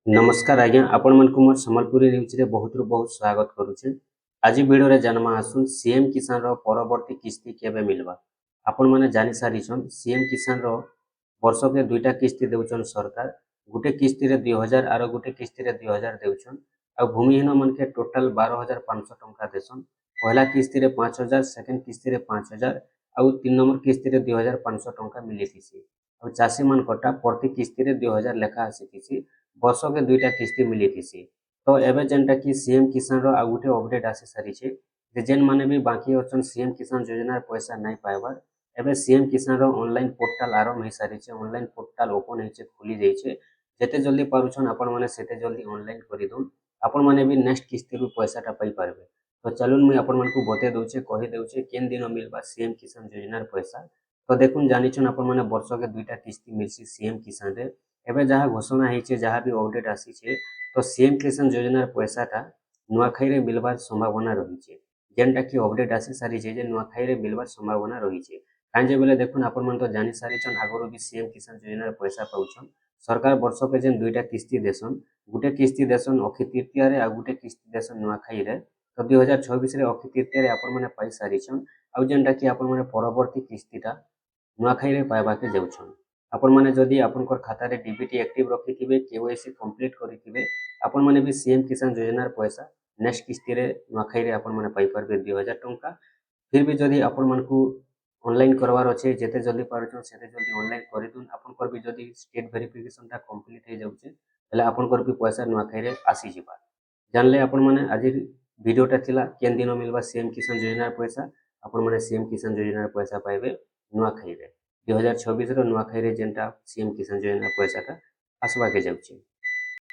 नमस्कार आज्ञा आपण मन को मोर संबलपुरी न्यूज रे बहुत स्वागत करूचे। आज वीडियो रे जानमा आसुन सीएम किसान रो परवर्ती किस्ती केबे मिलबा। आपण माने जानि सारिछन सीएम किसान रो वर्ष के दुईटा किस्ती देउछन सरकार। गुटे किस्ती रे 2000 आरो गुटे किस्ती रे 2000 देउछन। आ भूमिहीन मन के टोटल 12500 टंका देसन। पहला किस्ती रे 5000, सेकंड किस्ती रे 5000 आ 3 नंबर किस्ती रे 2500 टंका मिलितिसी। आ चासी मन कोटा प्रति किस्ती रे 2000 लेखा आसीतिसी। वर्ष के दुईटा किस्ती मिलिथिसी। तो एबे जेनटा कि सीएम किसान रो आ गुटे अपडेट आसी सारिछे जे जेन माने भी बाकी अछन सीएम किसान योजना रे पैसा नै पाइबार। एबे सीएम किसान रो ऑनलाइन पोर्टल आरंभ हे सारिछे। ऑनलाइन पोर्टल ओपन हेचे, खुली जाइछे। जेते जल्दी पारुछन आपण माने सेते जल्दी ऑनलाइन करि दोन। आपण माने भी नेक्स्ट किस्ती रो पैसाटा पाइ पारबे। तो चलुन मुई आपण मानकु बते दउछे, कहि दउछे केन दिन मिलबा सीएम किसान योजना रे पैसा। तो देखुन जानिछन आपण माने वर्ष के दुईटा किस्ती मिलसी सीएम किसान रे। एबे जहाँ घोषणा होइछे, जहाँ भी अपडेट आसीछे, तो सीएम किसान योजना पैसाटा नुआखाई रे मिलबार संभावना रहिछे। जेनटा कि अपडेट आसी सारिछे जे नुआखाई रे मिलबार संभावना रहिछे। कांजे बेले देखुन आपण मन तो जानि सारिछन आगरो भी सीएम किसान योजना पैसा पाउछन। सरकार वर्ष के जेन दुईटा किस्ती देसन, गुटे किस्ती देसन अक्षय तृतीया रे आ गुटे किस्ती देसन नुआखाई रे। तो 2026 रे अक्षय तृतीया रे आपण माने पाइ सारिछन। आ जेनटा कि आपण माने परवर्ती किस्तीटा नुआखाई रे पाइबा के जाउछन। आपण माने जदि आपनकर खाता रे डीबीटी एक्टिव रखिथिबे, केवाईसी कंप्लीट करिथिबे, आपण माने भी सीएम किसान योजना पैसा नेक्स्ट किस्ती रे नुआखाई रे आपण माने पाइ परबे 2000 टंका। फिर भी जदि आपण मानकु ऑनलाइन करवार अछि, जेते जल्दी पारुछन सेते जल्दी ऑनलाइन करिदुन। आपनकर भी जदि स्टेट वेरिफिकेशन टा कंप्लीट हे जाउछे तले आपनकर भी पैसा नुआखाई रे आसी जिबा। जानले आपण माने आज वीडियोटा थिला केन दिन मिलबा सीएम किसान योजना पैसा। आपण माने सीएम किसान योजना पैसा पाइबे नुआखाई रे। 2026 रो नुआखाई रे जेनटा सीएम किसान योजना पैसाटा आसबा के जाउछे।